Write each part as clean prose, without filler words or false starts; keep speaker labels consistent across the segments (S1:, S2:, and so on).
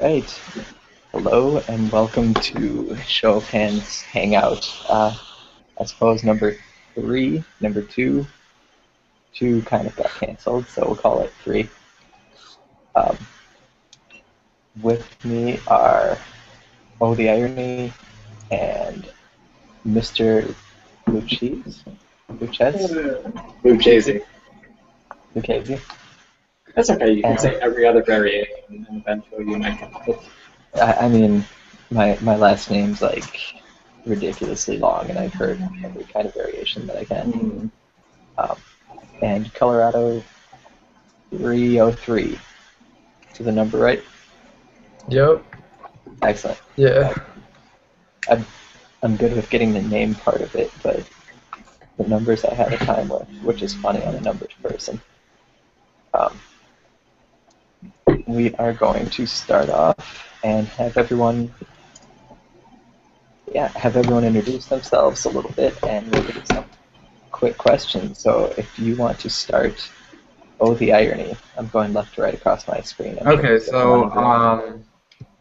S1: Right. Hello and welcome to Show of Hands Hangout. I suppose number three, number two kind of got canceled, so we'll call it three. Um, with me are Oh the Irony and Mr. Lucchese.
S2: Lucchese.
S1: Lucchese.
S2: That's okay. You can
S1: And
S2: say every other variation, and eventually you might get it.
S1: I mean, my last name's like ridiculously long, and I've heard every kind of variation that I can. Um, and Colorado 303. Is the number right?
S3: Yep.
S1: Excellent.
S3: Yeah.
S1: I'm good with getting the name part of it, but the numbers I had a time with, which is funny on a numbers person. We are going to start off and have everyone introduce themselves a little bit, and we'll get some quick questions. So if you want to start, Oh the Irony. I'm going left to right across my screen.
S4: Okay, so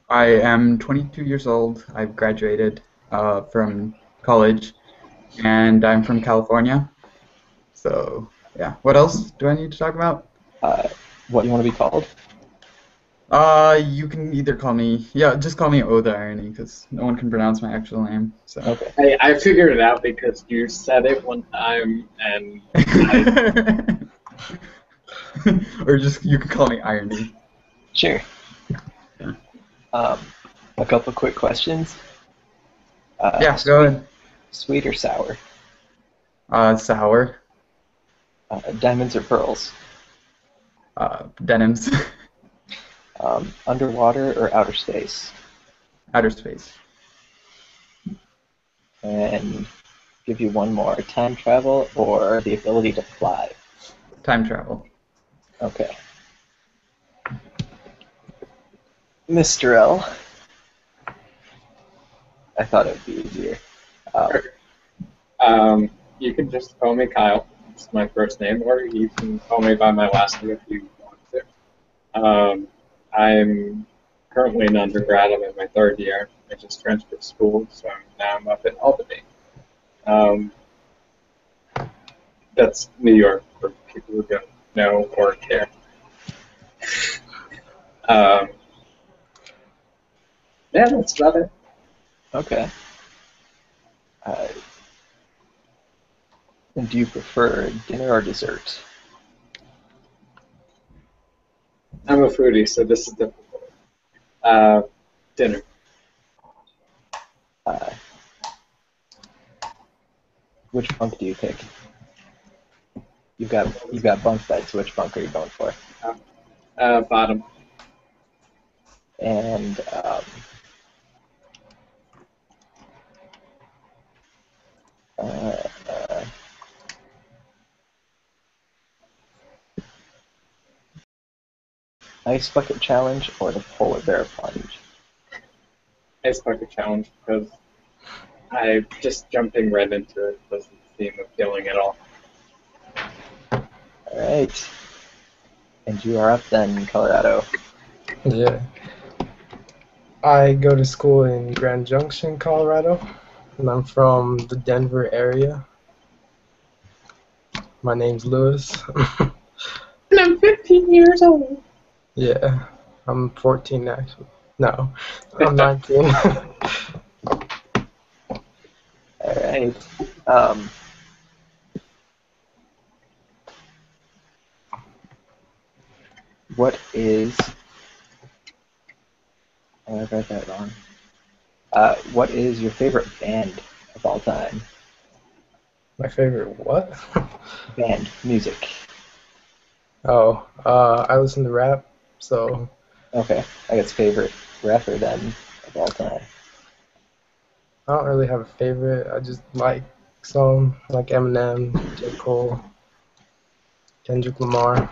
S4: I am 22 years old. I've graduated from college, and I'm from California. So, yeah. What else do I need to talk about?
S1: What do you want to be called?
S4: You can either call me, just call me Oh the Irony, because no one can pronounce my actual name. So.
S1: Okay.
S2: I figured it out because you said it one time, and
S4: or just you can call me Irony.
S1: Sure.
S4: Yeah.
S1: A couple quick questions.
S4: Yeah, go ahead.
S1: Sweet or sour?
S4: Sour.
S1: Diamonds or pearls?
S4: Denims.
S1: Underwater or outer space?
S4: Outer space.
S1: And give you one more. Time travel or the ability to fly?
S4: Time travel.
S1: Okay. Mr. L. I thought it would be easier.
S2: You can just call me Kyle. It's my first name, or you can call me by my last name if you want to. I'm currently an undergrad. I'm in my third year. I just transferred school, so now I'm up in Albany. That's New York for people who don't know or care. Yeah, that's about it.
S1: Okay. And do you prefer dinner or dessert?
S2: I'm a foodie, so this is difficult. Dinner.
S1: Which bunk do you pick? You've got bunk beds. Which bunk are you going for?
S2: Bottom.
S1: And ice bucket challenge or the polar bear plunge?
S2: Ice bucket challenge because just jumping right into it doesn't seem appealing at all.
S1: All right. And you are up then, Colorado.
S3: Yeah. I go to school in Grand Junction, Colorado, and I'm from the Denver area. My name's Lewis.
S2: And I'm 15 years old.
S3: Yeah. I'm 14 actually. No, I'm 19.
S1: All right. What is... Oh, I read that wrong. What is your favorite band of all time?
S3: My favorite what?
S1: Band, music.
S3: Oh, I listen to rap, so...
S1: Okay, I guess favorite rapper then of all time.
S3: I don't really have a favorite. I just like some, like Eminem, J. Cole, Kendrick Lamar.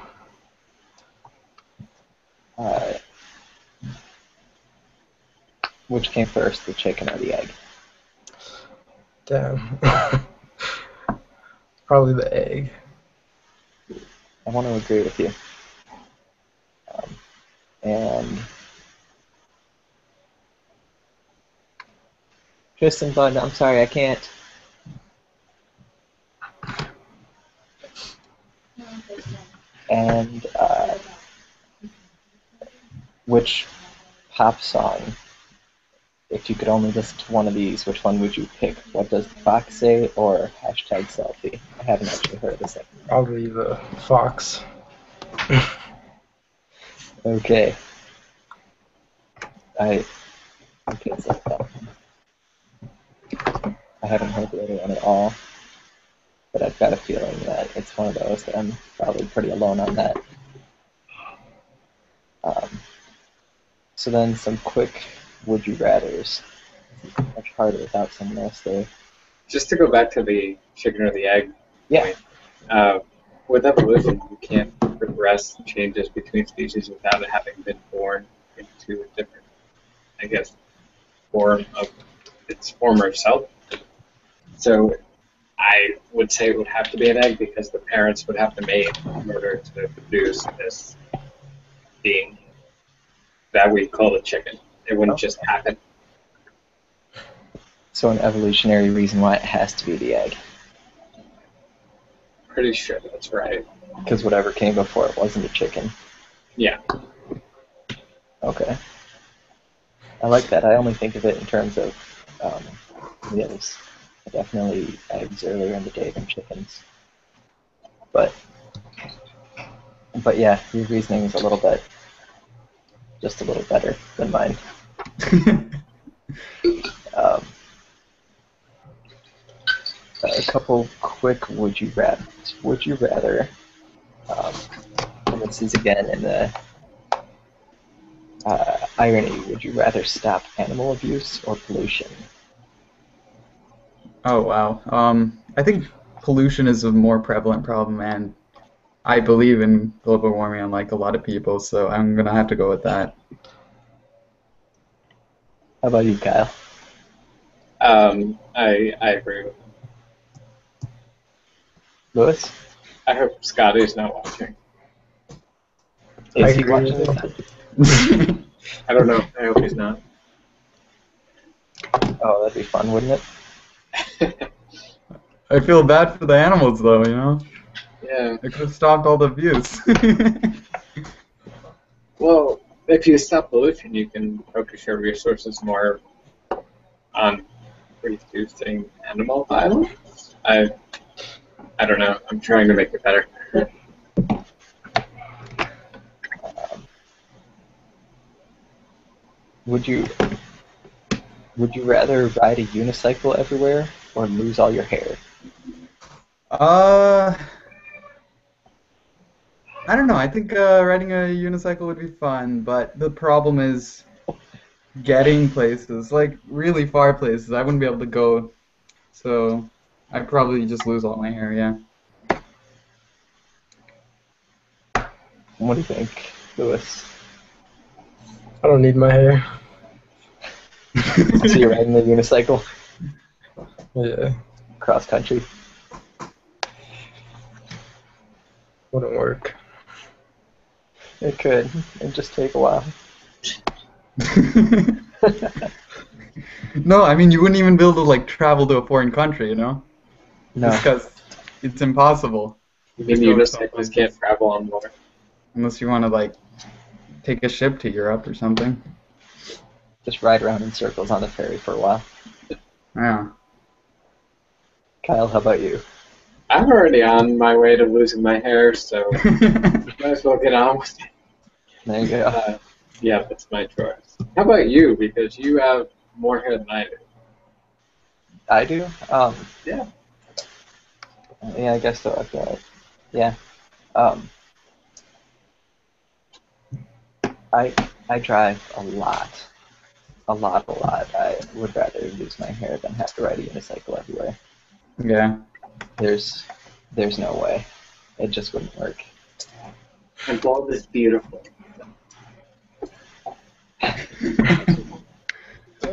S1: Which came first, the chicken or the egg?
S3: Damn. Probably the egg.
S1: I want to agree with you. And Tristan Bud, I'm sorry, I can't. And which pop song, if you could only listen to one of these, which one would you pick? What does the fox say, or hashtag selfie? I haven't actually heard the second one.
S3: Probably the Fox.
S1: Okay. I can't say that one. I haven't heard the other one at all, but I've got a feeling that it's one of those that I'm probably pretty alone on that. So then some quick would you rathers. It's much harder without someone else there.
S2: Just to go back to the chicken or the egg
S1: Yeah.
S2: point, with evolution, you can't progress changes between species without it having been born into a different, I guess, form of its former self. So I would say it would have to be an egg because the parents would have to mate in order to produce this being that we call a chicken. It wouldn't just happen.
S1: So an evolutionary reason why it has to be the egg.
S2: Pretty sure that's right.
S1: Because whatever came before it wasn't a chicken.
S2: Yeah.
S1: Okay. I like that. I only think of it in terms of meals. Definitely eggs earlier in the day than chickens. But yeah, your reasoning is just a little better than mine. A couple quick would you rather. Would you rather, and this is again in the irony, would you rather stop animal abuse or pollution?
S4: Oh wow. I think pollution is a more prevalent problem, and I believe in global warming unlike a lot of people, so I'm gonna have to go with that.
S1: How about you, Kyle?
S2: I agree with him.
S1: Lewis?
S2: I hope Scotty's not watching.
S3: I
S1: Is he
S3: agree
S1: watching
S3: with
S1: this?
S2: I don't know. I hope he's not.
S1: Oh, that'd be fun, wouldn't it?
S4: I feel bad for the animals though, you know?
S2: Yeah.
S4: I could have stopped all the abuse.
S2: Well, if you stop pollution, you can focus your resources more on reducing animal violence. I don't know. I'm trying to make it better.
S1: Would you rather ride a unicycle everywhere or lose all your hair?
S4: I don't know. I think riding a unicycle would be fun, but the problem is getting places, like really far places. I wouldn't be able to go, so I'd probably just lose all my hair, yeah.
S1: What do you think, Lewis?
S3: I don't need my hair.
S1: So you're riding the unicycle
S3: Yeah,
S1: cross country?
S3: wouldn't work.
S1: It could. It'd just take a while.
S4: No, I mean you wouldn't even be able to like travel to a foreign country, you know?
S1: No.
S4: Just because it's impossible.
S2: You mean unicycles can't travel on water?
S4: Unless you want to like take a ship to Europe or something.
S1: Just ride around in circles on the ferry for a while.
S4: Yeah.
S1: Kyle, how about you?
S2: I'm already on my way to losing my hair, so might as well get on with it.
S1: There you go.
S2: Yeah, that's my choice. How about you? Because you have more hair than I do.
S1: I do?
S2: Yeah.
S1: Yeah, I guess so. I feel like. Yeah. I drive a lot. I would rather lose my hair than have to ride a unicycle everywhere.
S4: Yeah.
S1: There's no way. It just wouldn't work.
S2: And bald is beautiful.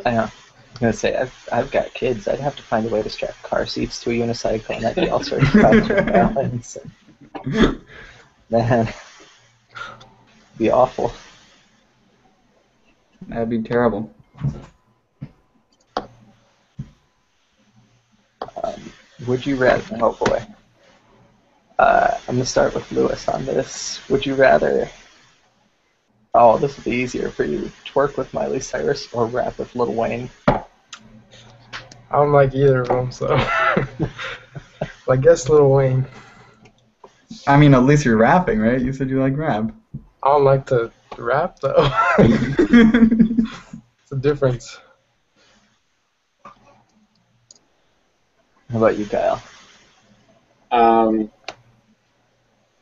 S1: I know. I'm gonna say I've got kids. I'd have to find a way to strap car seats to a unicycle, and that'd be all sorts of problems with balance. Man, it'd be awful.
S4: That'd be terrible.
S1: Would you rather? Oh boy. I'm gonna start with Lewis on this. Would you rather? Oh, this will be easier for you. Twerk with Miley Cyrus or rap with Lil Wayne?
S3: I don't like either of them, so I guess Lil Wayne.
S4: I mean, at least you're rapping, right? You said you like rap.
S3: I don't like to rap though. It's a difference.
S1: How about you, Kyle?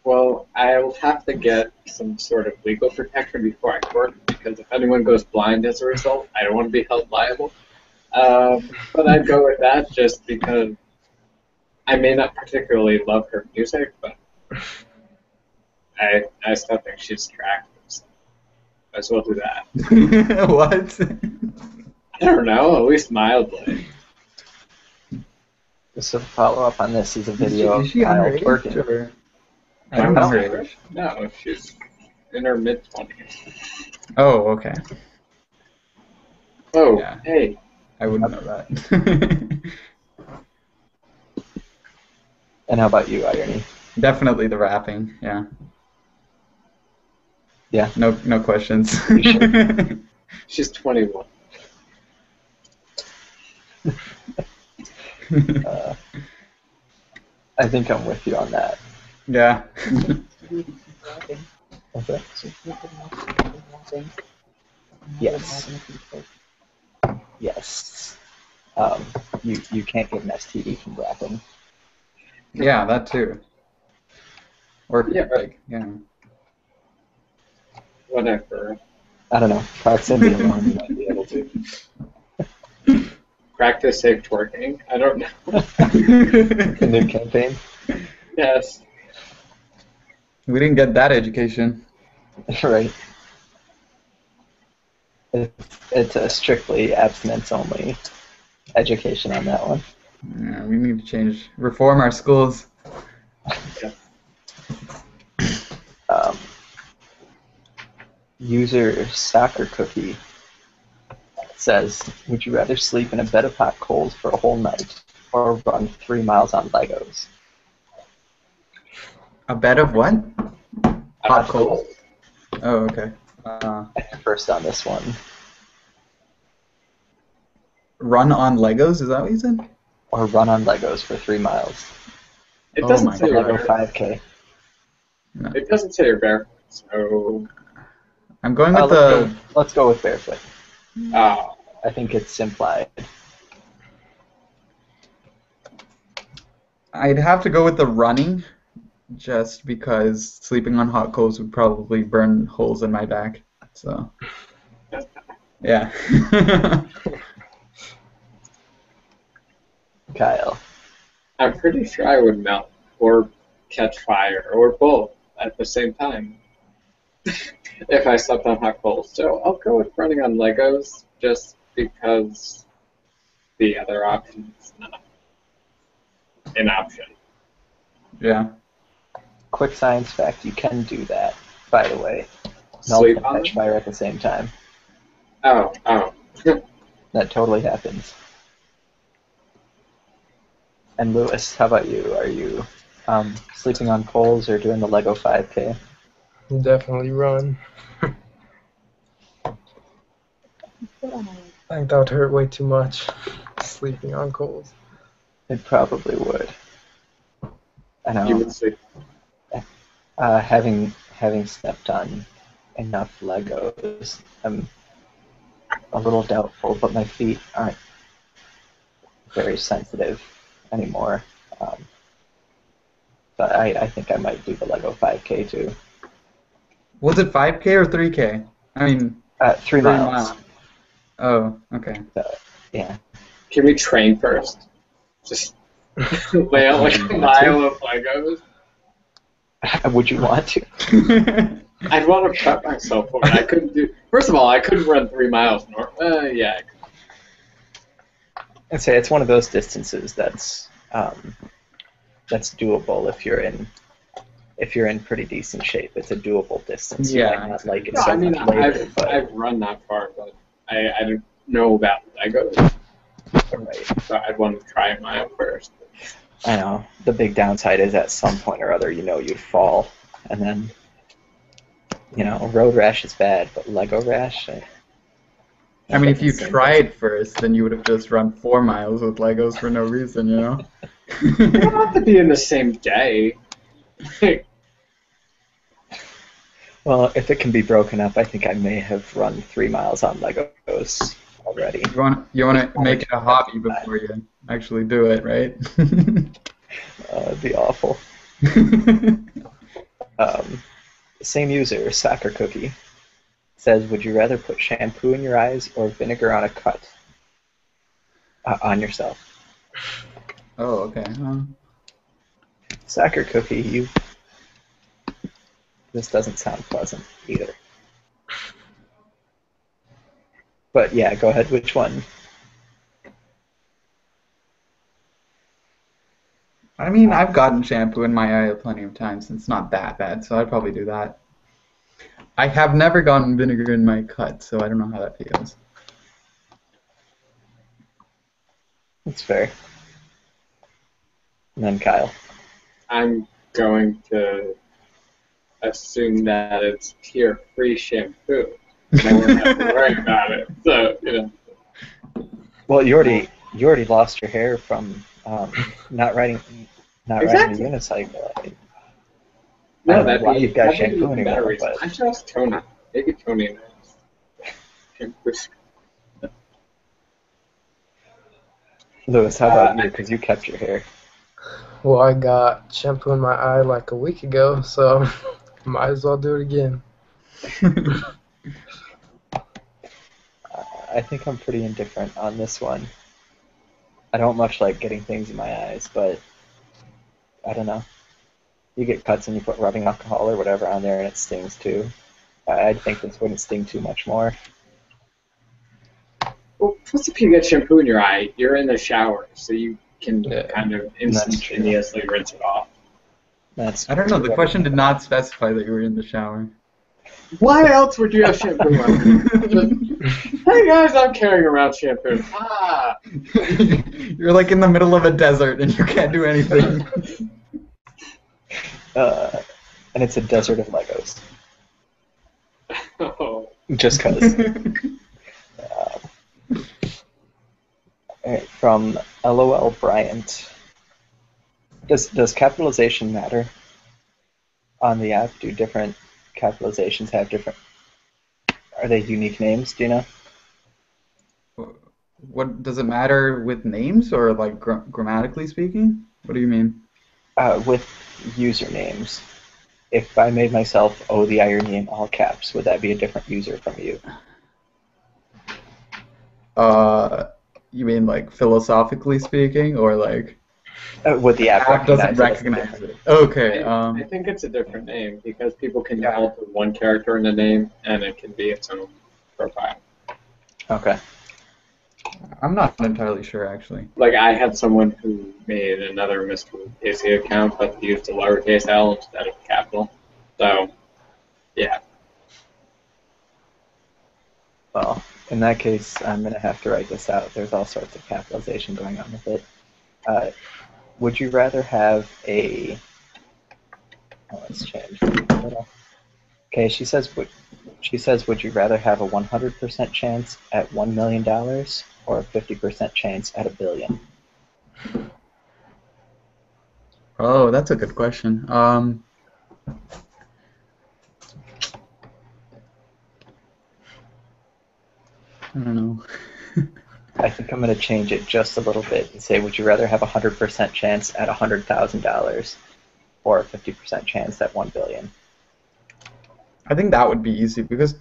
S2: Well, I will have to get some sort of legal protection before I work, because if anyone goes blind as a result, I don't want to be held liable. But I'd go with that just because I may not particularly love her music, but I still think she's attractive, so might as well do that.
S4: What?
S2: I don't know, at least mildly.
S1: Just a follow up on this is a video
S4: Is
S1: of
S4: she
S1: Kyle
S4: underage?
S1: twerking.
S4: Or... I don't know her
S2: Underage?
S4: age.
S2: No, she's in her mid-20s.
S4: Oh, okay.
S2: Oh,
S4: Yeah.
S2: hey.
S4: I wouldn't know that.
S1: And how about you, Irony?
S4: Definitely the rapping, yeah.
S1: Yeah.
S4: No questions.
S1: You sure?
S2: She's 21.
S1: I think I'm with you on that.
S4: Yeah.
S1: Okay. Yes. Yes. You can't get an STD from rapping.
S4: Yeah, that too. Or
S2: Yeah, right.
S4: like, yeah.
S2: Whatever.
S1: I don't know. Proximity alone, you might be able to.
S2: Practice safe twerking? I don't know.
S1: The new campaign.
S2: Yes.
S4: We didn't get that education.
S1: Right. It's a strictly abstinence only education on that one.
S4: Yeah, we need to reform our schools.
S2: Yeah.
S1: User Soccer Cookie says, would you rather sleep in a bed of hot coals for a whole night or run 3 miles on Legos?
S4: A bed of what? Hot
S1: coals.
S4: coals. Oh, okay.
S1: First on this one.
S4: Run on Legos, is that what you said?
S1: Or run on Legos for 3 miles.
S2: It
S4: Oh
S2: doesn't
S4: my
S2: say
S4: God.
S1: Lego
S2: you're
S1: 5K.
S4: No.
S2: It doesn't say you're barefoot, so
S4: I'm going with
S1: Let's go with barefoot.
S2: oh,
S1: I think it's implied.
S4: I'd have to go with the running, just because sleeping on hot coals would probably burn holes in my back. So, yeah.
S1: Kyle.
S2: I'm pretty sure I would melt or catch fire or both at the same time if I slept on hot coals. So I'll go with running on Legos just because the other option is not an option.
S4: Yeah.
S1: Quick science fact, you can do that, by the way. Melt
S2: Sleep
S1: and
S2: on
S1: catch
S2: them?
S1: fire at the same time.
S2: Oh.
S1: That totally happens. And Lewis, how about you? Are you sleeping on coals or doing the Lego 5K?
S3: Definitely run. I think that would hurt way too much, sleeping on coals.
S1: It probably would. I know.
S2: You would sleep.
S1: Having slept on enough Legos, I'm a little doubtful, but my feet aren't very sensitive anymore. But I think I might do the Lego 5K too.
S4: Was it 5K or 3K? I mean,
S1: 3 miles.
S4: Oh, okay.
S1: So, yeah.
S2: Can we train first? Just lay out like a mile of Legos?
S1: Would you want to?
S2: I'd want to prep myself for it. I couldn't do. First of all, I couldn't run 3 miles north. Yeah. I could.
S1: I'd say it's one of those distances that's doable if you're in pretty decent shape. It's a doable distance. You
S4: Yeah.
S1: might not like it
S2: No,
S1: so
S2: I mean,
S1: much later, but
S2: I've run that far, but I don't know about Legos,
S1: right.
S2: so I'd want to try a mile first.
S1: I know the big downside is at some point or other, you'd fall, and then road rash is bad, but Lego rash.
S4: I mean, if
S1: getting
S4: you
S1: the same thing.
S4: tried first, then you would have just run 4 miles with Legos for no reason, you know?
S2: You don't have to be in the same day.
S1: Well, if it can be broken up, I think I may have run 3 miles on Legos already.
S4: You want to make it a hobby before you actually do it, right?
S1: It'd be awful. Same user, Soccer Cookie, says, would you rather put shampoo in your eyes or vinegar on a cut on yourself?
S4: Oh, okay.
S1: Soccer Cookie, this doesn't sound pleasant either. But yeah, go ahead. Which one?
S4: I mean, I've gotten shampoo in my eye plenty of times, and it's not that bad, so I'd probably do that. I have never gotten vinegar in my cut, so I don't know how that feels.
S1: That's fair. And then Kyle.
S2: I'm going to assume that it's tear-free shampoo. I won't have to worry about it. So,
S1: Well, you already lost your hair from not riding a
S2: Exactly.
S1: unicycle. I
S2: No,
S1: don't know
S2: that'd
S1: why
S2: be
S1: you've got
S2: that'd be
S1: shampoo
S2: even better
S1: anymore,
S2: reason.
S1: but
S2: I trust Tony. Maybe Tony knows. Shampoo.
S1: Lewis, how about you? Because you kept your hair.
S3: Well, I got shampoo in my eye like a week ago, so might as well do it again.
S1: I think I'm pretty indifferent on this one. I don't much like getting things in my eyes, but I don't know. You get cuts and you put rubbing alcohol or whatever on there and it stings too. I think this wouldn't sting too much more.
S2: Well, plus if you get shampoo in your eye, you're in the shower, so you can
S3: Yeah.
S2: kind of
S1: That's true.
S2: instantaneously rinse it off.
S1: That's
S4: I don't know, the question did not specify that you were in the shower.
S2: Why else would you have shampoo on? Hey guys, I'm carrying around shampoo. Ah!
S4: You're like in the middle of a desert and you can't do anything.
S1: And it's a desert of Legos.
S2: Oh.
S1: Just cause. Alright, from LOL Bryant. Does capitalization matter on the app? Do different capitalizations have different? Are they unique names? Do you know?
S4: What does it matter with names or like grammatically speaking? What do you mean?
S1: With usernames. If I made myself O the Irony in all caps, would that be a different user from you?
S4: You mean like philosophically speaking, or like
S1: Would the app
S4: app doesn't
S1: recognize
S4: recognize it? Okay.
S2: I think it's a different name because people can
S4: Yeah.
S2: alter one character in the name and it can be its own profile.
S1: Okay.
S4: I'm not entirely sure actually.
S2: Like I had someone who made another Mr. Casey account but used a lowercase L instead of a capital. So, yeah.
S1: Well, in that case, I'm going to have to write this out. There's all sorts of capitalization going on with it. Would you rather have a... Oh, let's change a little. Okay, she says, would you rather have a 100% chance at $1 million or a 50% chance at $1 billion?
S4: Oh, that's a good question. I don't know.
S1: I think I'm going to change it just a little bit and say, would you rather have a 100% chance at $100,000 or a 50% chance at $1 billion?
S4: I think that would be easy because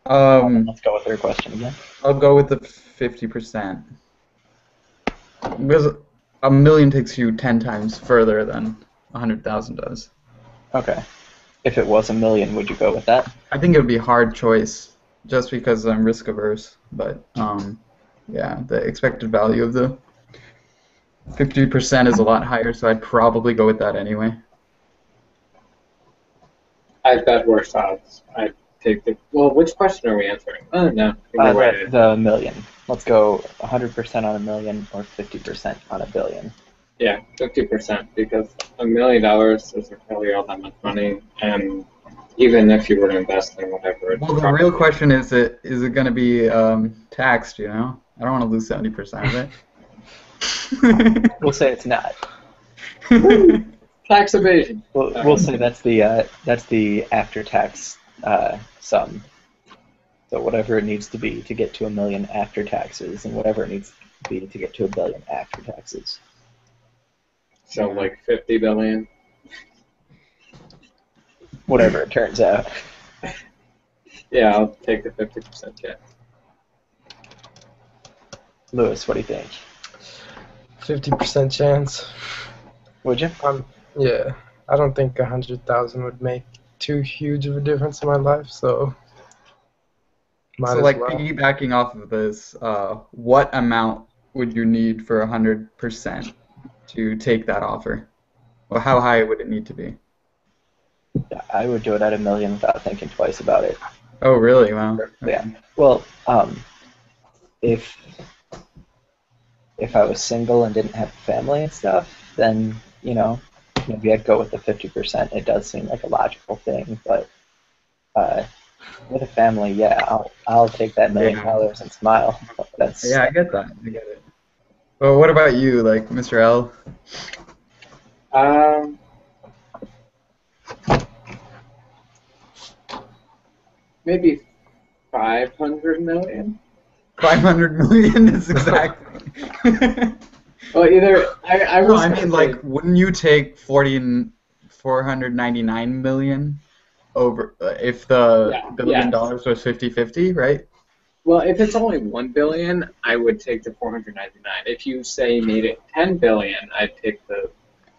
S1: Let's go with your question again.
S4: I'll go with the 50%. Because a million takes you 10 times further than 100,000 does.
S1: Okay. If it was $1 million, would you go with that?
S4: I think it would be a hard choice just because I'm risk averse, but yeah, the expected value of the 50% is a lot higher, so I'd probably go with that anyway.
S2: I bet worse odds. I take the. Well, which question are we answering? Oh, no. Either way.
S1: The million. Let's go 100% on $1 million or 50% on $1 billion.
S2: Yeah, 50%, because $1 million isn't really all that much money, and even if you were to invest in whatever, it's
S4: Well, the real
S2: probably
S4: question is it going to be taxed, you know? I don't want to lose 70% of it.
S1: We'll say it's not.
S2: tax evasion.
S1: We'll say that's the after-tax sum. So whatever it needs to be to get to $1 million after taxes, and whatever it needs to be to get to $1 billion after taxes.
S2: So like 50 billion.
S1: Whatever it turns out.
S2: Yeah, I'll take the 50% chance.
S1: Lewis, what do you think?
S3: 50% chance.
S1: Would you?
S3: Yeah, I don't think 100,000 would make too huge of a difference in my life, so might
S4: So,
S3: as
S4: like,
S3: well.
S4: piggybacking off of this, what amount would you need for 100% to take that offer? Well, how high would it need to be?
S1: I would do it at $1 million without thinking twice about it.
S4: Oh, really? Wow.
S1: Yeah. Well, if I was single and didn't have a family and stuff, then maybe I'd go with the 50%. It does seem like a logical thing, but with a family, yeah, I'll take that $1 million and smile. That's
S4: Yeah, I get that. I get it. Well, what about you, like Mr. L?
S2: Maybe 500 million.
S4: 500 million is exactly.
S2: Well, either I
S4: No,
S2: was.
S4: I mean, like, wouldn't you take 499 million over if the $1 billion was 50-50, right?
S2: Well, if it's only 1 billion, I would take the 499. If you say you made it 10 billion, I'd take the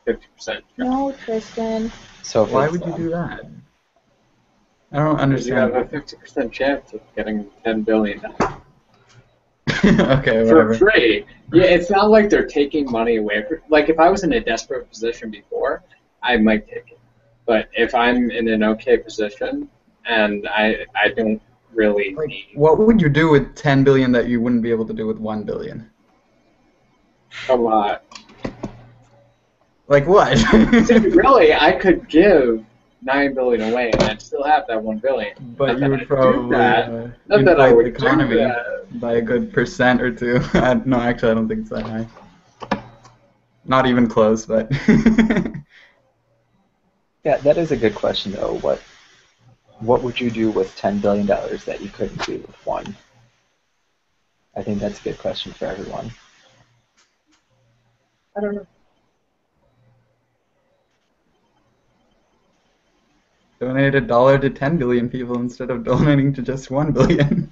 S2: 50%.
S5: No, Tristan.
S1: so.
S4: Why would you do that? I don't
S2: Because you have
S4: understand.
S2: a 50% chance of getting 10 billion
S4: Okay,
S2: for
S4: whatever.
S2: free. Yeah, it's not like they're taking money away. Like if I was in a desperate position before, I might take it. But if I'm in an okay position and I don't really
S4: Like,
S2: need
S4: what would you do with 10 billion that you wouldn't be able to do with 1 billion?
S2: a lot.
S4: Like what?
S2: See, really, I could give 9 billion away and I'd still have that 1 billion.
S4: But
S2: Not
S4: you
S2: that
S4: would
S2: I'd
S4: probably
S2: do that. Not that I
S4: inflate
S2: would
S4: the economy
S2: do that.
S4: by a good percent or two. No, actually, I don't think it's that high. Not even close, but
S1: Yeah, that is a good question though. What would you do with $10 billion that you couldn't do with one? I think that's a good question for everyone.
S2: I don't know.
S4: donate $1 to 10 billion people instead of donating to just 1 billion.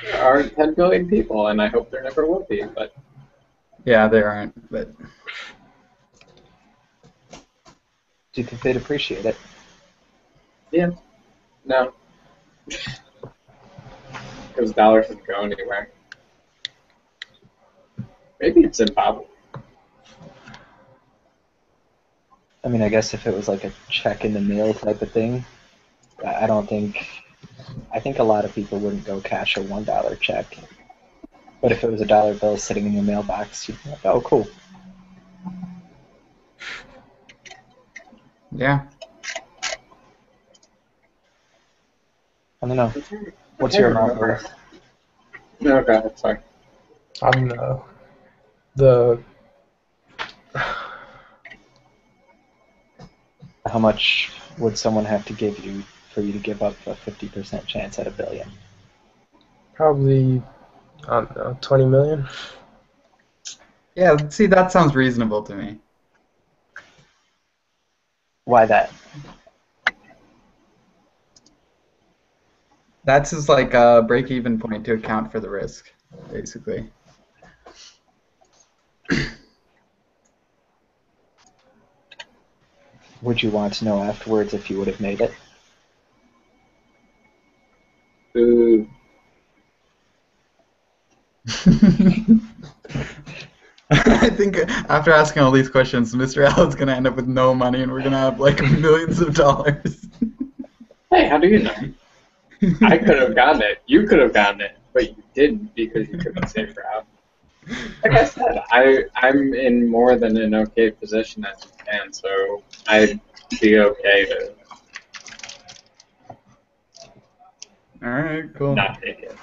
S2: There are 10 billion people, and I hope there never will be. But
S4: Yeah, there aren't, but
S1: Do you think they'd appreciate it?
S2: yeah, no, because dollars doesn't go anywhere. Maybe it's Zimbabwe.
S1: I mean, I guess if it was like a check in the mail type of thing, I don't think. I think a lot of people wouldn't go cash a $1 check. But if it was a dollar bill sitting in your mailbox, you'd be like, oh, cool.
S4: yeah.
S1: I don't know. What's your amount, Lewis?
S2: No, go ahead. Sorry.
S3: I don't know. The
S1: How much would someone have to give you for you to give up a 50% chance at $1 billion?
S3: probably, I don't know, 20 million.
S4: Yeah, see, that sounds reasonable to me.
S1: Why that?
S4: That's just like a break-even point to account for the risk, basically.
S1: Would you want to know afterwards if you would have made it?
S2: Ooh.
S4: I think after asking all these questions, Mr. Al is going to end up with no money and we're going to have like millions of dollars.
S2: Hey, how do you know? I could have gotten it. You could have gotten it, but you didn't because you took the safe route. Like I said, I'm in more than an okay position as a fan, so I'd be okay to
S4: All right, cool.
S2: not take it.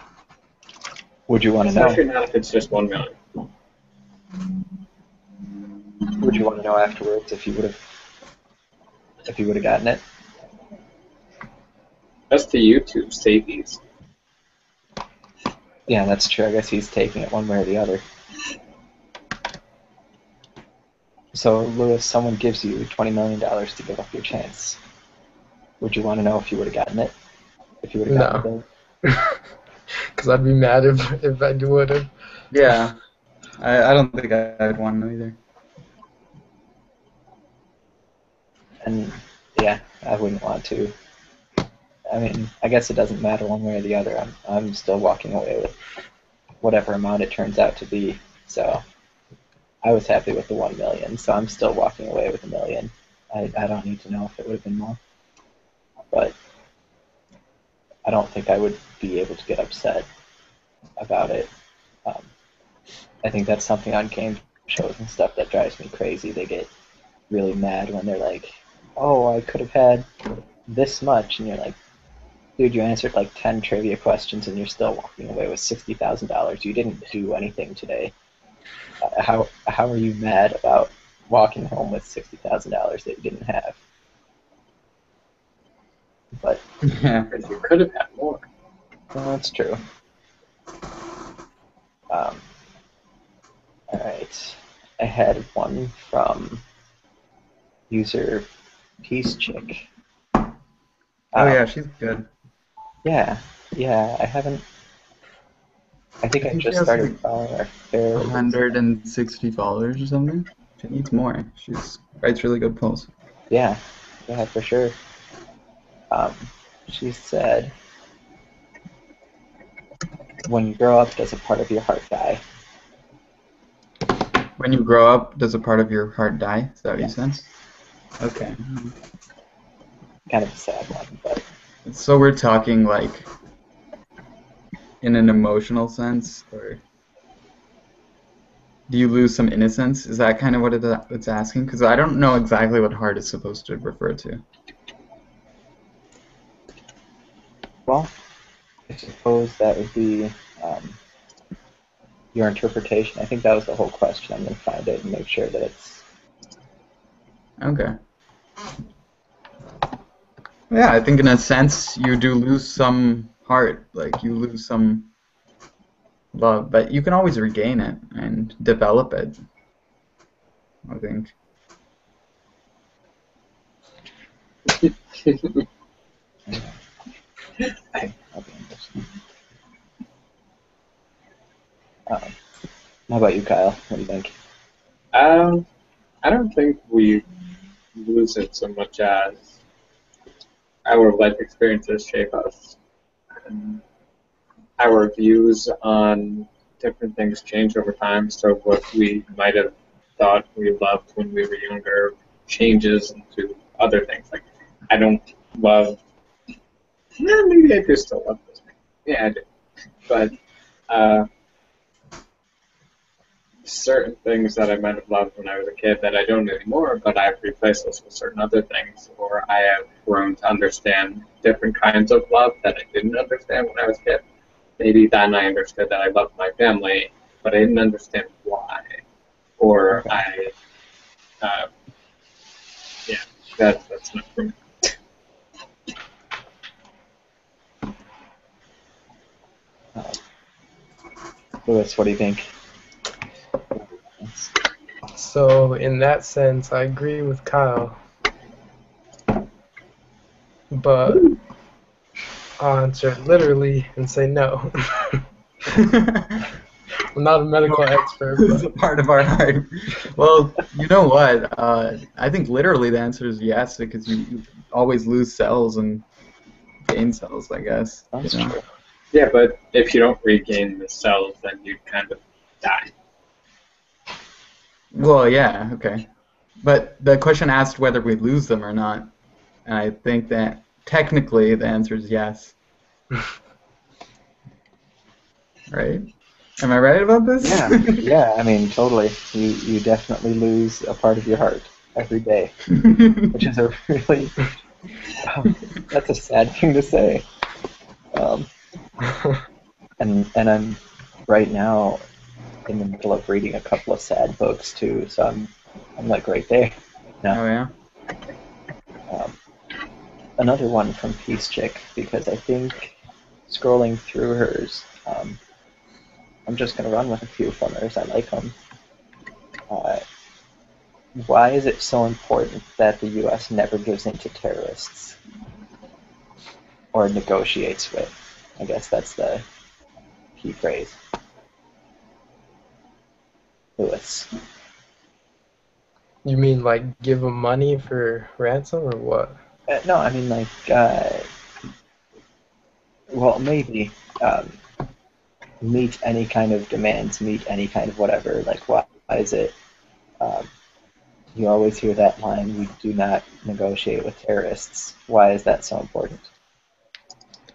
S1: Would you want to
S2: Especially
S1: know?
S2: not if it's just 1 million.
S1: Would you want to know afterwards if you would have gotten it?
S2: That's to YouTube safeties.
S1: Yeah, that's true. I guess he's taking it one way or the other. So, Lewis, someone gives you $20 million to give up your chance. Would you want to know if you would have gotten it? If you would have gotten
S3: No. Because I'd be mad if I would have.
S4: Yeah, I don't think I'd want to know either.
S1: And yeah, I wouldn't want to. I mean, I guess it doesn't matter one way or the other. I'm still walking away with whatever amount it turns out to be. So I was happy with the 1 million. So I'm still walking away with $1 million. I don't need to know if it would have been more, but I don't think I would be able to get upset about it. Um, I think that's something on game shows and stuff that drives me crazy. They get really mad when they're like, "Oh, I could have had this much," and you're like, "Dude, you answered like 10 trivia questions and you're still walking away with $60,000. You didn't do anything today. How are you mad about walking home with $60,000 that you didn't have?" But
S4: Yeah.
S2: Because you could have had more.
S1: well, that's true. All right, I had one from user Peace Chick.
S4: Oh yeah, she's good.
S1: Yeah, I haven't. I think
S4: I
S1: I
S4: think she
S1: just
S4: has
S1: started
S4: like
S1: following her fairly.
S4: 160 followers or something. She needs more. She writes really good posts.
S1: Yeah, for sure. She said, "When you grow up, does a part of your heart die?"
S4: When you grow up, does a part of your heart die? Is that what you
S1: Yes.
S4: said? Okay.
S1: Kind of a sad one, but
S4: So we're talking like in an emotional sense, or do you lose some innocence? Is that kind of what it's asking? Because I don't know exactly what heart is supposed to refer to.
S1: well, I suppose that would be um, your interpretation. I think that was the whole question. I'm going to find it and make sure that it's.
S4: Okay. Yeah, I think in a sense you do lose some heart, like you lose some love, but you can always regain it and develop it, I think.
S1: Okay, I'll be interesting. How about you, Kyle? What do you think?
S2: I don't think we lose it so much as our life experiences shape us. And our views on different things change over time, so what we might have thought we loved when we were younger changes into other things. Like, I don't love, maybe I do still love this. Yeah, I do. But certain things that I might have loved when I was a kid that I don't anymore, but I've replaced those with certain other things, or I have grown to understand different kinds of love that I didn't understand when I was a kid. Maybe then I understood that I loved my family, but I didn't understand why. Or
S1: Okay.
S2: Yeah, that's not for me.
S1: Lewis, what do you think?
S3: So in that sense, I agree with Kyle, but I'll answer it literally and say no. I'm not a medical expert,
S4: It's a
S3: but
S4: part of our heart. Well, you know what? I think literally the answer is yes, because you always lose cells and gain cells, I guess.
S1: That's
S4: you know?
S1: true.
S2: Yeah, but if you don't regain the cells, then you kind of die.
S4: Well, yeah, okay. But the question asked whether we lose them or not, and I think that technically the answer is yes. Right? Am I right about this?
S1: Yeah, yeah. I mean, totally. You definitely lose a part of your heart every day, which is a really that's a sad thing to say. Um, and I'm right now in the middle of reading a couple of sad books too, so I'm like right there. No.
S4: Oh yeah.
S1: Um, another one from Peace Chick because I think scrolling through hers, I'm just gonna run with a few from hers. I like them. Uh, why is it so important that the U.S. never gives in to terrorists or negotiates with? I guess that's the key phrase. Lewis.
S3: You mean like give them money for ransom or what?
S1: No, I mean like, well, maybe meet any kind of demands, meet any kind of whatever. Like, why is it? Um, you always hear that line: "We do not negotiate with terrorists." Why is that so important?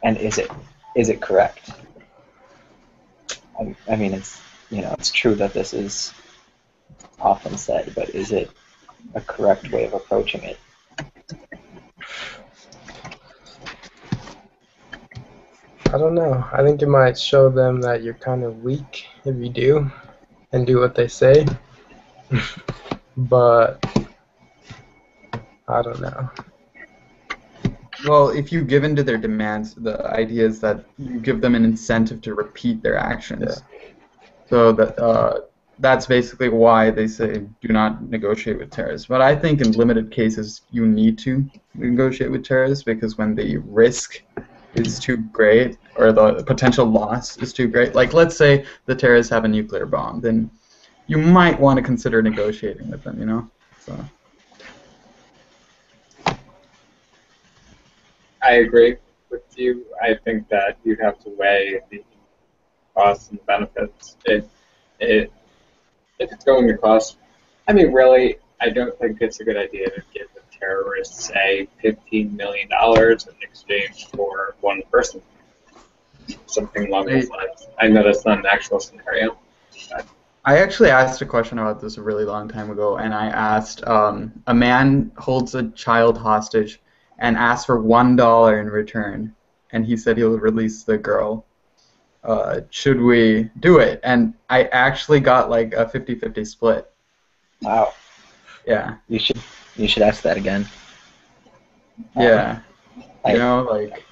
S1: And is it correct? I mean, it's true that this is often said, but is it a correct way of approaching it?
S3: I don't know. I think it might show them that you're kind of weak if you do and do what they say. But I don't know.
S4: Well, if you give in to their demands, the idea is that you give them an incentive to repeat their actions. So that's basically why they say do not negotiate with terrorists. But I think in limited cases you need to negotiate with terrorists because when the risk is too great or the potential loss is too great, like let's say the terrorists have a nuclear bomb, then you might want to consider negotiating with them, you know? So.
S2: I agree with you. I think that you have to weigh the costs and benefits. If it's going to cost, I mean, really, I don't think it's a good idea to give the terrorists, say, $15 million in exchange for one person. Something along those lines. I know that's not an actual scenario.
S4: I actually asked a question about this a really long time ago, and I asked, a man holds a child hostage and asks for $1 in return, and he said he'll release the girl. Should we do it? And I actually got like a 50-50 split.
S1: Wow.
S4: Yeah.
S1: You should ask that again.
S4: Yeah. You know, like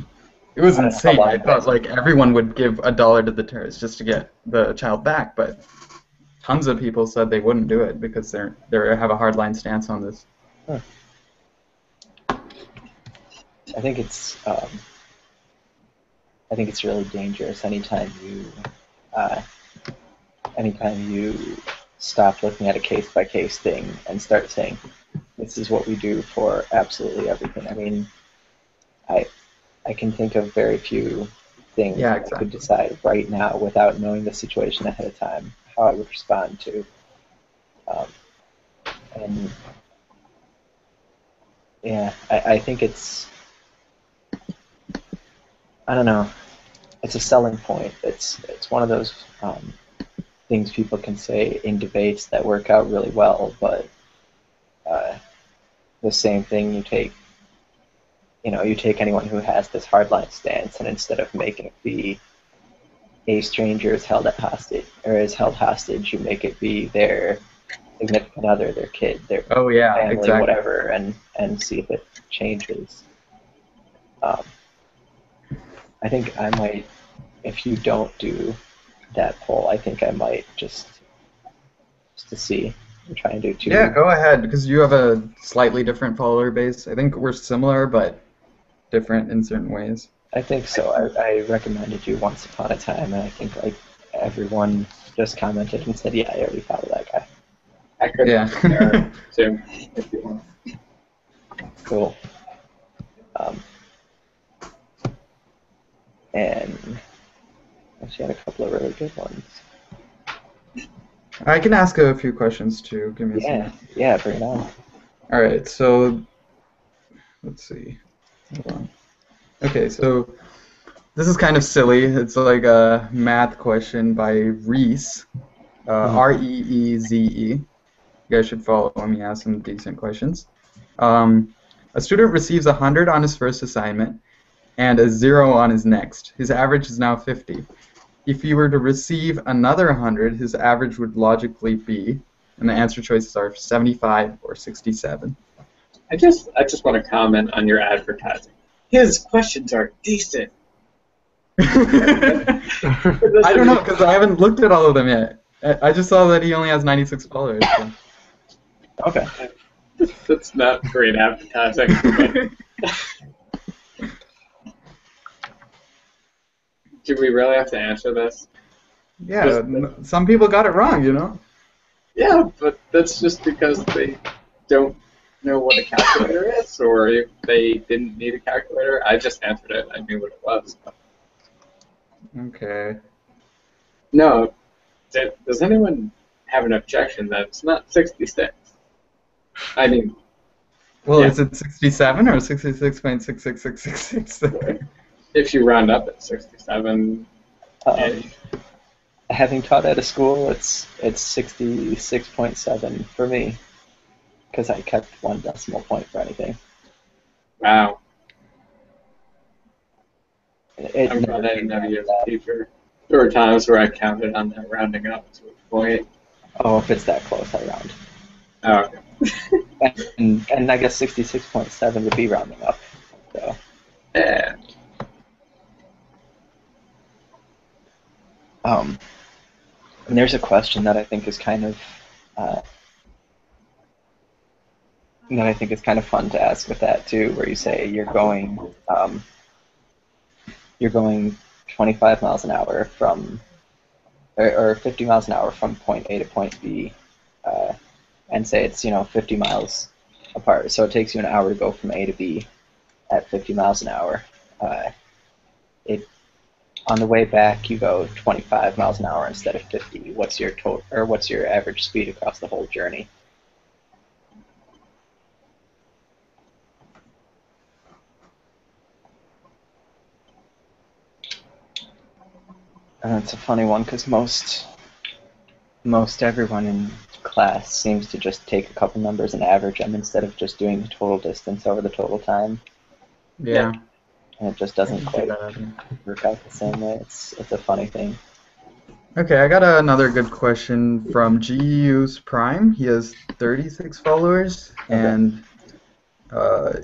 S4: it was insane. I thought like everyone would give $1 to the terrorists just to get the child back, but tons of people said they wouldn't do it because they have a hardline stance on this.
S1: Huh. I think it's really dangerous anytime you stop looking at a case by case thing and start saying this is what we do for absolutely everything. I mean, I can think of very few things
S4: Yeah,
S1: I could decide right now without knowing the situation ahead of time how I would respond to. And yeah, I think it's, I don't know, it's a selling point. It's one of those things people can say in debates that work out really well, but the same thing you take anyone who has this hardline stance, and instead of making it be a stranger is held held hostage, you make it be their significant other, their kid, their family, whatever, and see if it changes. I think I might, if you don't do that poll, I think I might just to see. I'm trying to do two.
S4: Yeah, go ahead, because you have a slightly different follower base. I think we're similar, but different in certain ways.
S1: I think so. I recommended you once upon a time, and I think like everyone just commented and said, "Yeah, I already follow that guy."
S2: I could too, if you want.
S1: Cool. And actually had a couple of really good ones.
S4: I can ask a few questions too. Give me a second.
S1: Yeah, bring it on.
S4: All right, so let's see. Hold on. Okay, so This is kind of silly. It's like a math question by Reese, Reeze. You guys should follow him. He has some decent questions. Um, a student receives 100 on his first assignment and a 0 on his next. His average is now 50. If he were to receive another 100, his average would logically be, and the answer choices are 75 or 67.
S2: I just want to comment on your advertising. His questions are decent.
S4: I don't know, because I haven't looked at all of them yet. I just saw that he only has 96 followers. So.
S1: Okay.
S2: That's not great advertising. Do we really have to answer this?
S4: Yeah, some people got it wrong, you know?
S2: Yeah, but that's just because they don't know what a calculator is, or if they didn't need a calculator. I just answered it. I knew what it was.
S4: Okay.
S2: No. Does anyone have an objection that it's not 66? I mean...
S4: Well,
S2: yeah.
S4: Is it 67 or 66.66666?
S2: If you round up at 67...
S1: Having taught at a school, it's 66.7 for me, because I kept 1 decimal point for anything.
S2: Wow.
S1: I'm
S2: glad I didn't know you as a teacher. There were times where I counted on that rounding up to a point.
S1: Oh, if it's that close, I round.
S2: Oh, okay.
S1: and I guess 66.7 would be rounding up. So.
S2: Yeah.
S1: And there's a question that I think is kind of fun to ask with that too, where you say you're going 25 miles an hour from, or 50 miles an hour from point A to point B, and say it's 50 miles apart. So it takes you an hour to go from A to B at 50 miles an hour. On the way back, you go 25 miles an hour instead of 50. What's your what's your average speed across the whole journey? And it's a funny one because most everyone in class seems to just take a couple numbers and average them instead of just doing the total distance over the total time.
S4: Yeah.
S1: And it just doesn't quite work out the same way. It's a funny thing.
S4: Okay, I got another good question from GU's Prime. He has 36 followers, and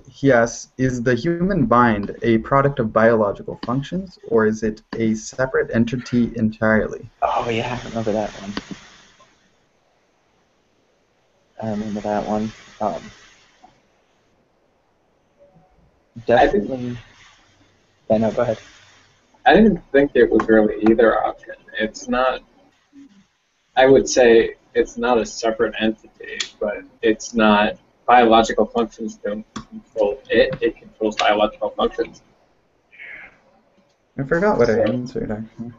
S4: he asks, is the human mind a product of biological functions, or is it a separate entity entirely?
S1: Oh, yeah, I remember that one. Definitely. Yeah, no, go ahead.
S2: I didn't think it was really either option. It's not, I would say it's not a separate entity, but it's not, biological functions don't control it, it controls biological functions.
S4: I forgot what I answered, actually.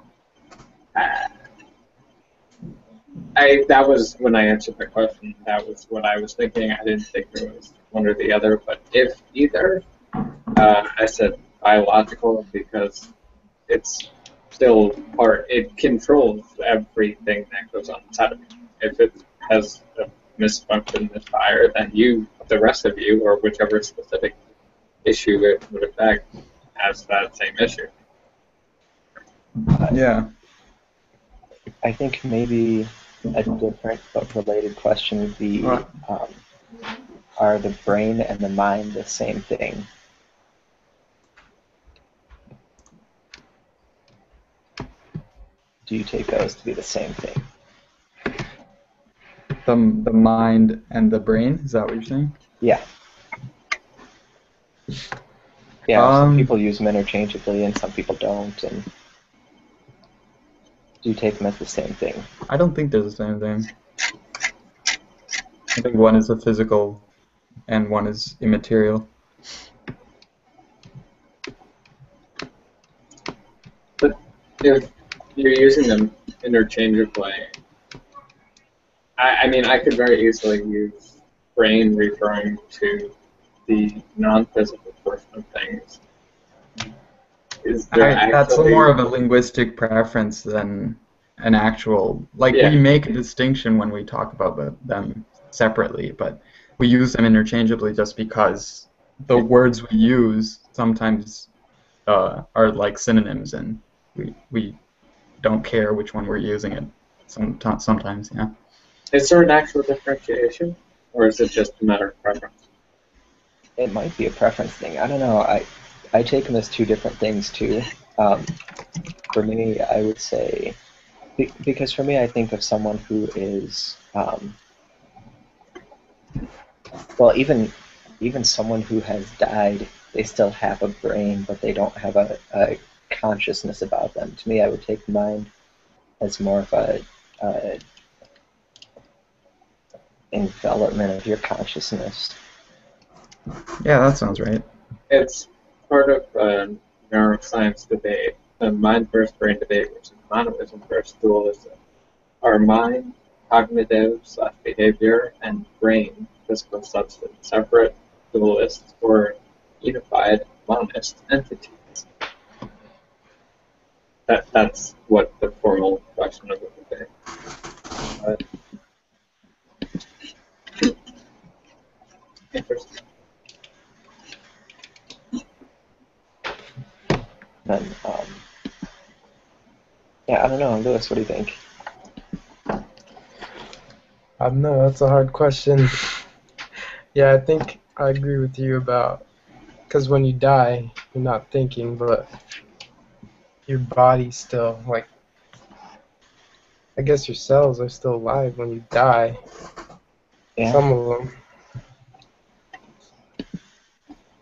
S2: That was when I answered the question, that was what I was thinking. I didn't think there was one or the other, but if either, I said biological because it's still part, it controls everything that goes on inside of it. If it has a misfunction, misfire, then you, the rest of you, or whichever specific issue it would affect, has that same issue.
S4: Yeah.
S1: I think maybe a different but related question would be, are the brain and the mind the same thing? Do you take those to be the same thing?
S4: The mind and the brain, is that what you're saying?
S1: Yeah. Yeah, some people use them interchangeably and some people don't, and do you take them as the same thing?
S4: I don't think they're the same thing. I think one is a physical and one is immaterial.
S2: But if you're using them interchangeably, I mean, I could very easily use brain referring to the non-physical portion of things. Is there
S4: That's
S2: actually?
S4: more of a linguistic preference than an actual, like we
S2: Yeah.
S4: make a distinction when we talk about them separately, but we use them interchangeably just because the words we use sometimes are like synonyms, and we don't care which one we're using it sometimes, yeah.
S2: Is there an actual differentiation, or is it just a matter of preference?
S1: It might be a preference thing. I don't know. I take them as two different things too. Um, for me, I would say because for me, I think of someone who is well, even someone who has died, they still have a brain, but they don't have a consciousness about them. To me, I would take mind as more of a envelopment of your consciousness.
S4: Yeah, that sounds right.
S2: It's part of a neuroscience debate, the mind versus brain debate, which is monoism versus dualism. Are mind, cognitive/behavior, and brain, physical substance, separate, dualist, or unified, monist entities? That's what the formal question of the debate. Interesting.
S1: And yeah, I don't know, Lewis. What do you think?
S3: I don't know, that's a hard question. Yeah, I think I agree with you about, because when you die, you're not thinking, but your body's still, like, I guess your cells are still alive when you die.
S1: Yeah.
S3: Some of them.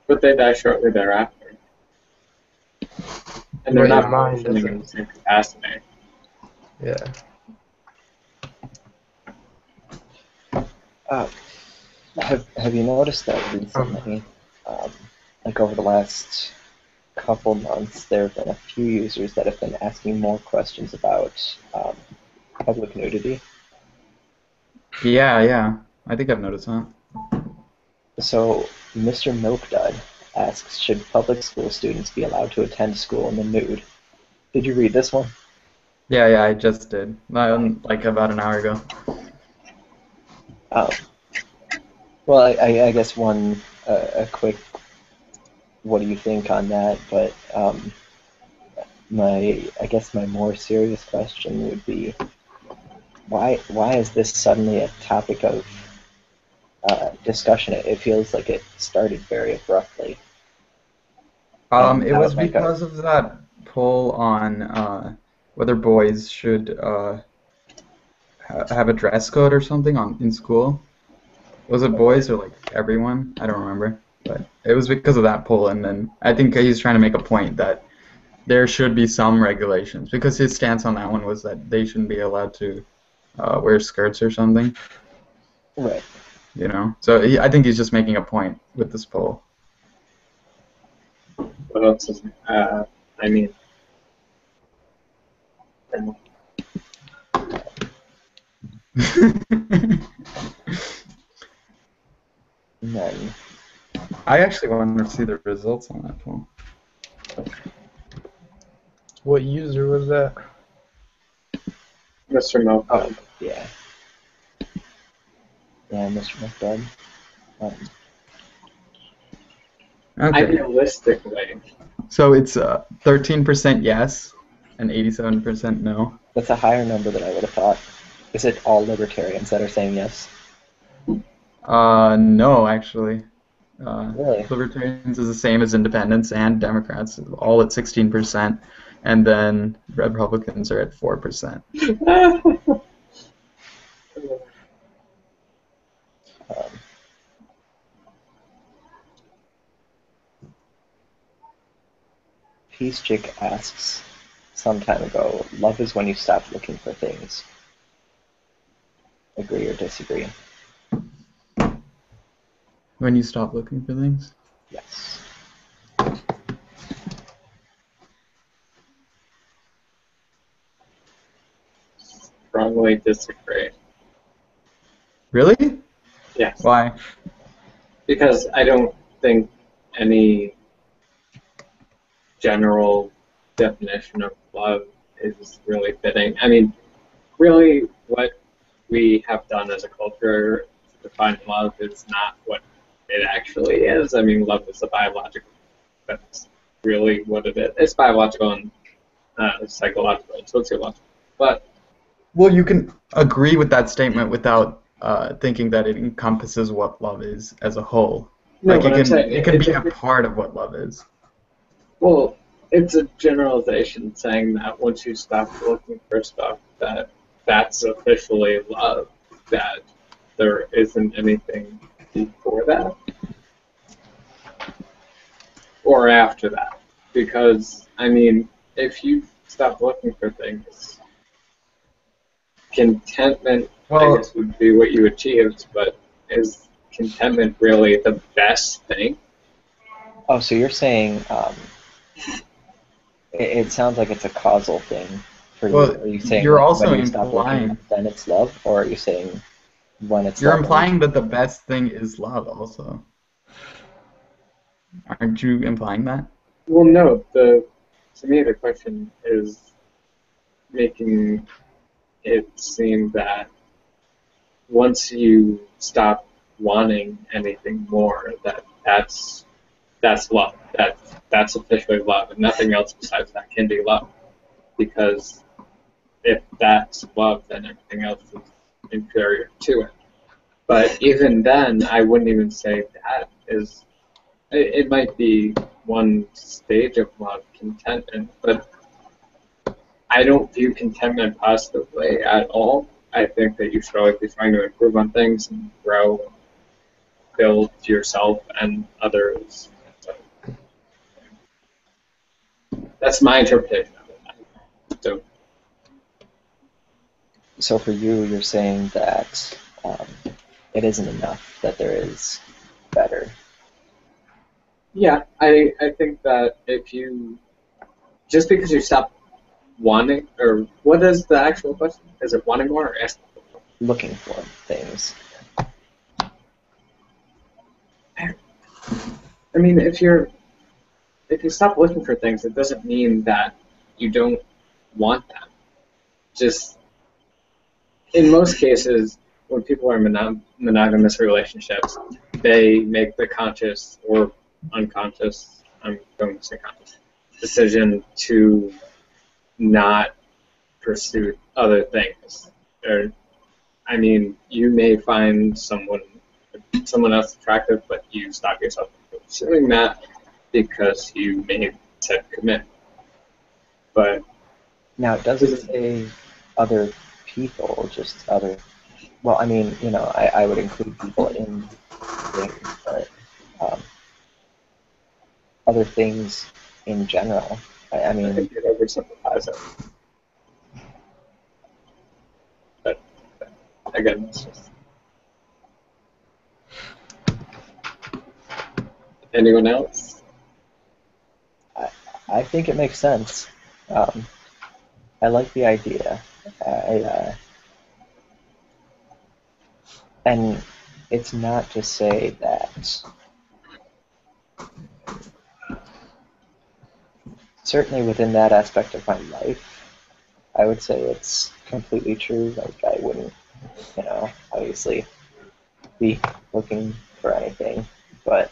S2: But they die shortly thereafter. And they're
S3: But your
S2: not
S3: mind
S2: functioning in
S3: doesn't.
S2: the same capacity.
S3: Yeah.
S1: Have you noticed that recently, like over the last couple months, there have been a few users that have been asking more questions about public nudity?
S4: Yeah, I think I've noticed that.
S1: So, Mr. Milkdud asks, should public school students be allowed to attend school in the nude? Did you read this one?
S4: Yeah, I just did. Like about an hour ago.
S1: Um, well, I guess a quick, what do you think on that? But I guess my more serious question would be, why is this suddenly a topic of discussion? It feels like it started very abruptly, and
S4: It
S1: now
S4: was
S1: it's like a
S4: because of that poll on whether boys should have a dress code or something in school. Was it boys or like everyone? I don't remember. But it was because of that poll, and then I think he's trying to make a point that there should be some regulations because his stance on that one was that they shouldn't be allowed to wear skirts or something,
S1: right.
S4: you know. So I think he's just making a point with this poll.
S2: What else is? I mean,
S1: And then
S4: I actually want to see the results on that poll.
S3: What user was that?
S2: Mr. Milk.
S1: oh yeah, Mr. McDoug.
S4: Okay.
S2: Idealistically,
S4: So it's 13% yes and 87% no.
S1: That's a higher number than I would have thought. Is it all libertarians that are saying yes?
S4: No, actually.
S1: Really?
S4: Libertarians is the same as independents and Democrats, all at 16%, and then Republicans are at 4%.
S1: Um, Peace Chick asks some time ago, love is when you stop looking for things. Agree or disagree?
S4: When you stop looking for things?
S1: Yes.
S2: strongly disagree.
S4: Really?
S2: Yes,
S4: Why?
S2: because I don't think any general definition of love is really fitting. I mean, really, what we have done as a culture to define love is not what it actually is. I mean, love is a biological. That's really what it is. It's biological and psychological and sociological. But
S4: Well, you can agree with that statement without thinking that it encompasses what love is as a whole.
S2: no,
S4: Like
S2: but I'm saying
S4: it can be a part of what love is.
S2: well, it's a generalization saying that once you stop looking for stuff, that's officially love. That there isn't anything before that or after that. Because I mean, if you stop looking for things, contentment, I
S4: Well,
S2: guess, would be what you achieved. But is contentment really the best thing?
S1: Oh, so you're saying it sounds like it's a causal thing for you.
S4: well,
S1: Are you saying
S4: you're
S1: like
S4: also
S1: when you stop looking,
S4: implying
S1: then it's love, or are you saying when it's
S4: you're
S1: love?
S4: implying that the best thing is love also. Aren't you implying that?
S2: Well, no. To me, the question is making it seem that once you stop wanting anything more, that's love. That's officially love, and nothing else besides that can be love. Because if that's love, then everything else is inferior to it. But even then, I wouldn't even say that is. It might be one stage of love, contentment, but I don't view contentment positively at all. I think that you should always be trying to improve on things and grow, build yourself and others. So that's my interpretation of it. So,
S1: So for you, you're saying that it isn't enough, that there is better.
S2: yeah, I think that if you, just because you stop wanting, or what is the actual question? Is it wanting more or asking for more?
S1: Looking for things.
S2: I mean, if you stop looking for things, it doesn't mean that you don't want them. Just in most cases, when people are in monogamous relationships, they make the conscious or unconscious, I'm going to say conscious, decision to not pursue other things. Or, I mean, you may find someone else attractive, but you stop yourself from pursuing that because you made said commitment. But
S1: Now, it doesn't say other people, just other. Well, I mean, I would include people in things, but um, other things in general. I
S2: I
S1: mean,
S2: think it oversimplifies it. But again, it's just anyone else?
S1: I think it makes sense. Um, I like the idea. And it's not to say that certainly within that aspect of my life, I would say it's completely true. Like I wouldn't, obviously be looking for anything, but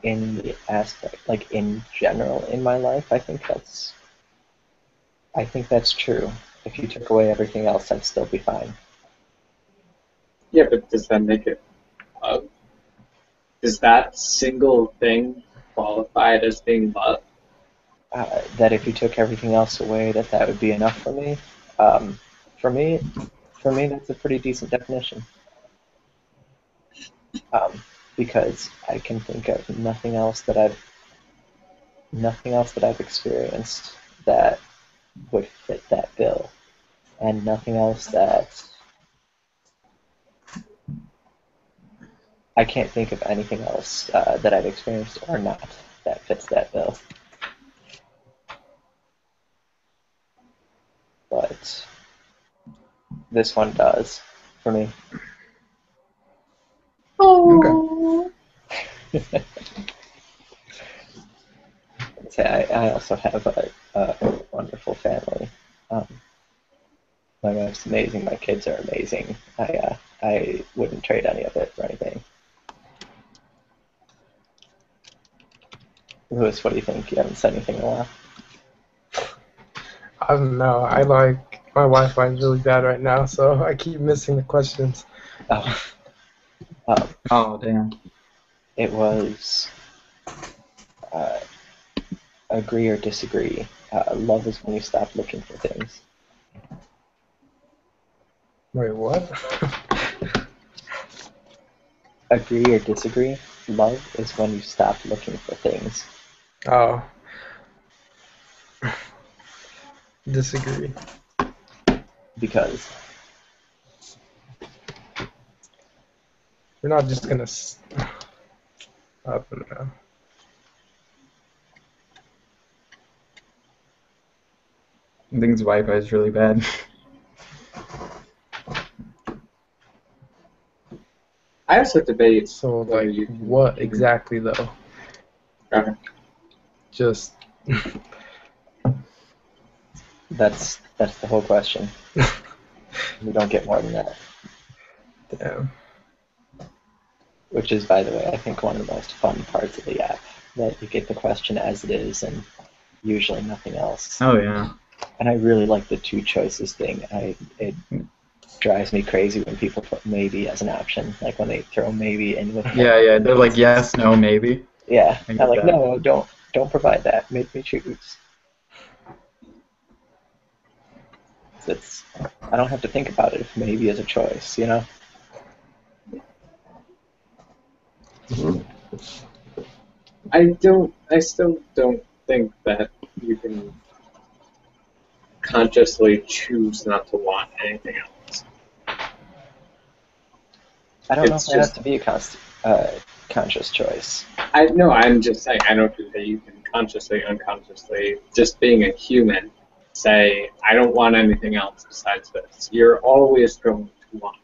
S1: in the aspect, like in general in my life, I think that's true. If you took away everything else, I'd still be fine.
S2: Yeah, but does that make it love? Is that single thing qualified as being love?
S1: That if you took everything else away, that would be enough for me. Um, for me, that's a pretty decent definition. Because I can think of nothing else that I've experienced that would fit that bill, and nothing else that I can't think of anything else that I've experienced or not that fits that bill. But this one does for me.
S4: Okay.
S1: I also have a wonderful family. Um, my wife's amazing. My kids are amazing. I wouldn't trade any of it for anything. Lewis, what do you think? You haven't said anything in a while.
S3: I don't know. My Wi-Fi is really bad right now, so I keep missing the questions.
S1: Oh, um,
S4: Oh, damn.
S1: it was uh, agree or disagree. Love is when you stop looking for things.
S3: Wait, what?
S1: Agree or disagree. Love is when you stop looking for things.
S3: Oh, disagree.
S1: Because
S3: We're not just gonna. I don't know.
S4: I think his Wi-Fi is really bad.
S2: I also debate
S3: So,
S2: whether
S3: like,
S2: you can
S3: what
S2: even-
S3: exactly though?
S2: Okay.
S3: Just.
S1: that's the whole question. You don't get more than that.
S3: Damn.
S1: Which is, by the way, I think one of the most fun parts of the app. That you get the question as it is and usually nothing else.
S4: Oh, yeah.
S1: And I really like the two choices thing. It drives me crazy when people put maybe as an option, like when they throw maybe in with.
S4: Yeah, they're like yes, no, maybe.
S1: Yeah,
S4: I
S1: I'm
S4: get
S1: like,
S4: that.
S1: no, don't provide that. Make me choose. I don't have to think about it if maybe is a choice, you know.
S2: I still don't think that you can consciously choose not to want anything else.
S1: I don't know
S2: It's
S1: if it has
S2: just-
S1: to be a conscious choice.
S2: I'm just saying, I don't think that you can consciously, unconsciously, just being a human, say, I don't want anything else besides this. You're always going to want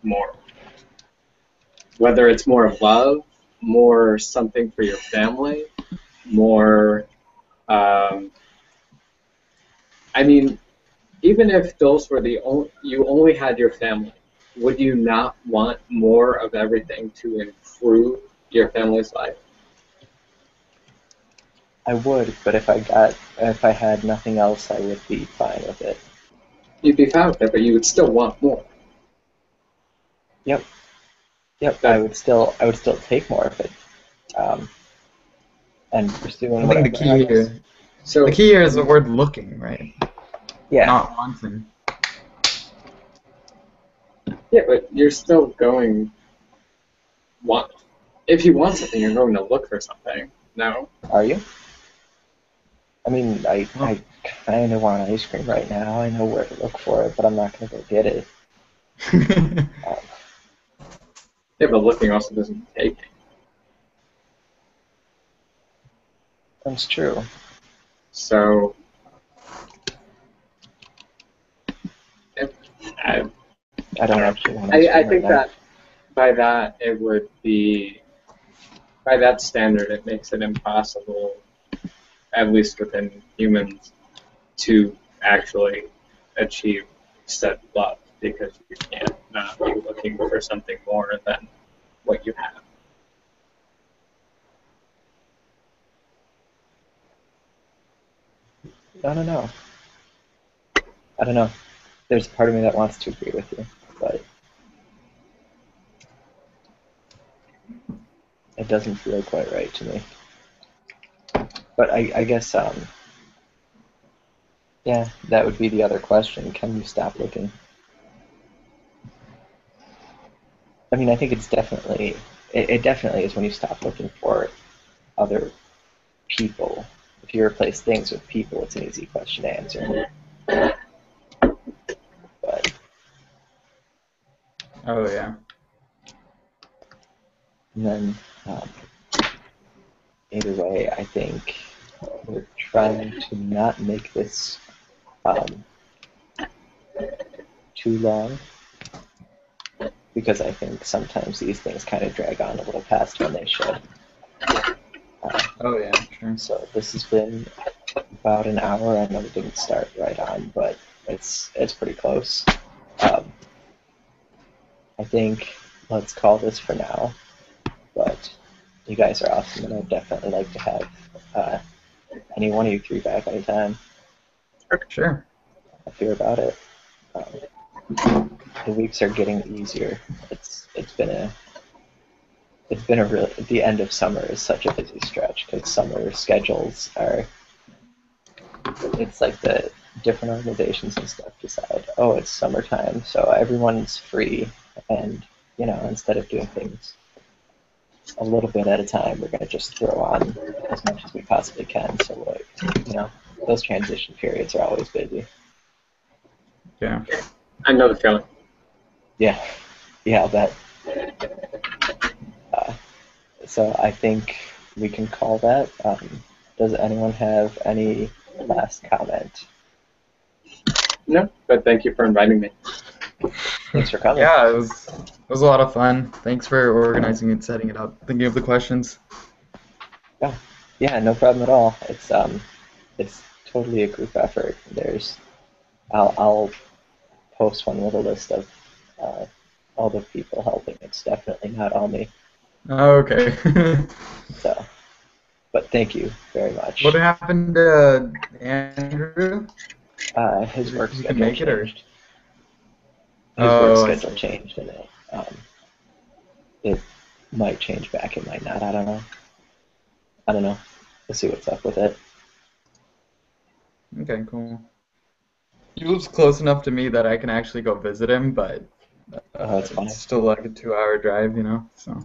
S2: more. Whether it's more love, more something for your family, more, I mean, even if those were you only had your family, would you not want more of everything to improve your family's life?
S1: I would, but if I had nothing else, I would be fine with it.
S2: You'd be fine with it, but you would still want more.
S1: Yep.
S2: That-
S1: I would still take more of it, and pursuing
S4: I think the
S1: whatever
S4: key
S1: else.
S4: here,
S2: So
S4: the key here is the word looking, right?
S1: Yeah.
S4: Not wanting.
S2: yeah, but you're still going want. If you want something, you're going to look for something. No.
S1: Are you? I mean, I
S4: Well-
S1: kind of want ice cream right now. I know where to look for it, but I'm not going to go get it.
S2: Yeah, but looking also doesn't mean taking.
S1: That's true.
S2: So, I,
S1: I don't actually want ice cream
S2: I think
S1: right now.
S2: that by that it would be, by that standard, it makes it impossible, at least within humans, to actually achieve said love because you can't not be looking for something more than what you have.
S1: I don't know. I don't know. There's a part of me that wants to agree with you, but it doesn't feel quite right to me. But I guess, yeah, that would be the other question. Can you stop looking? I mean, I think it definitely is when you stop looking for other people. If you replace things with people, it's an easy question to answer. But
S4: Oh, yeah.
S1: and then, either way, I think we're trying to not make this too long, because I think sometimes these things kind of drag on a little past when they should.
S4: Oh yeah, sure.
S1: So this has been about an hour. I know we didn't start right on, but it's pretty close. Um, I think let's call this for now. But you guys are awesome, and I'd definitely like to have uh, any one of you three back anytime.
S4: Sure.
S1: I feel about it. The weeks are getting easier. It's been a really, the end of summer is such a busy stretch because summer schedules are, it's like the different organizations and stuff decide, oh, it's summertime, so everyone's free, and instead of doing things a little bit at a time, we're going to just throw on as much as we possibly can. So, those transition periods are always busy.
S4: Yeah.
S2: I know the feeling.
S1: Yeah, I'll bet. So I think we can call that. Does anyone have any last comment?
S2: No, but thank you for inviting me.
S1: Thanks for coming.
S4: Yeah, it was a lot of fun. Thanks for organizing and setting it up, thinking of the questions.
S1: Yeah, no problem at all. It's totally a group effort. I'll post one with a list of all the people helping. It's definitely not all me.
S4: Oh, okay.
S1: So, but thank you very much.
S4: What happened to Andrew?
S1: His work
S4: You
S1: schedule
S4: can make it, or?
S1: changed. His
S4: Oh, I
S1: work schedule
S4: see.
S1: changed, and it might change back. It might not. I don't know. We'll see what's up with it.
S4: Okay, cool. He lives close enough to me that I can actually go visit him, but
S1: Oh, it's fine.
S4: it's still like a 2-hour drive, you know. So.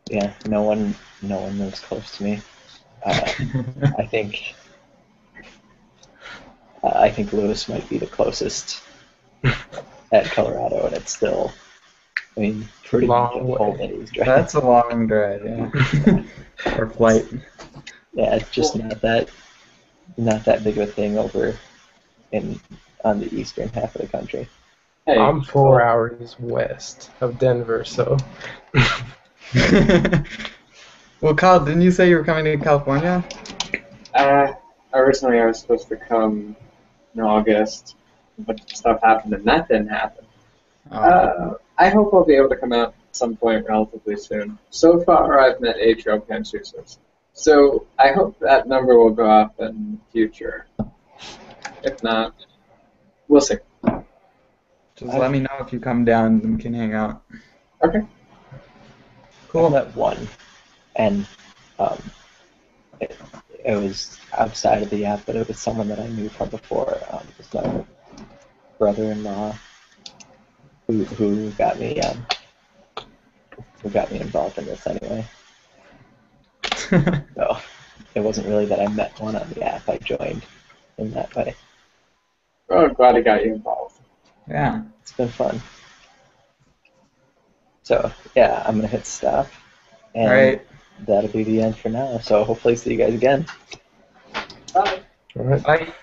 S1: Yeah, no one lives close to me. I think Lewis might be the closest at Colorado, and it's still, pretty much a
S3: Long
S1: full
S3: way.
S1: day's drive.
S4: That's a long drive, yeah. Or flight.
S1: Yeah, it's just not that big of a thing over on the eastern half of the country.
S2: Hey,
S3: I'm 4 hours west of Denver, so
S4: Well, Kyle, didn't you say you were coming to California?
S2: originally I was supposed to come in August, but stuff happened and that didn't happen. I hope I'll be able to come out at some point relatively soon. So far, I've met 8 trail camp users. So I hope that number will go up in the future. If not, we'll see.
S4: Just let me know if you come down and we can hang out.
S2: Okay.
S1: I
S4: Cool.
S1: met one, and it was outside of the app, but it was someone that I knew from before. It was my brother-in-law who got me involved in this anyway. So it wasn't really that I met one on the app. I joined in that way.
S2: Well, I'm glad I got you involved.
S4: Yeah.
S1: It's been fun. So yeah, I'm gonna hit stop, and
S4: All right.
S1: that'll be the end for now. So hopefully see you guys again.
S2: Bye.
S3: all right.
S4: Bye.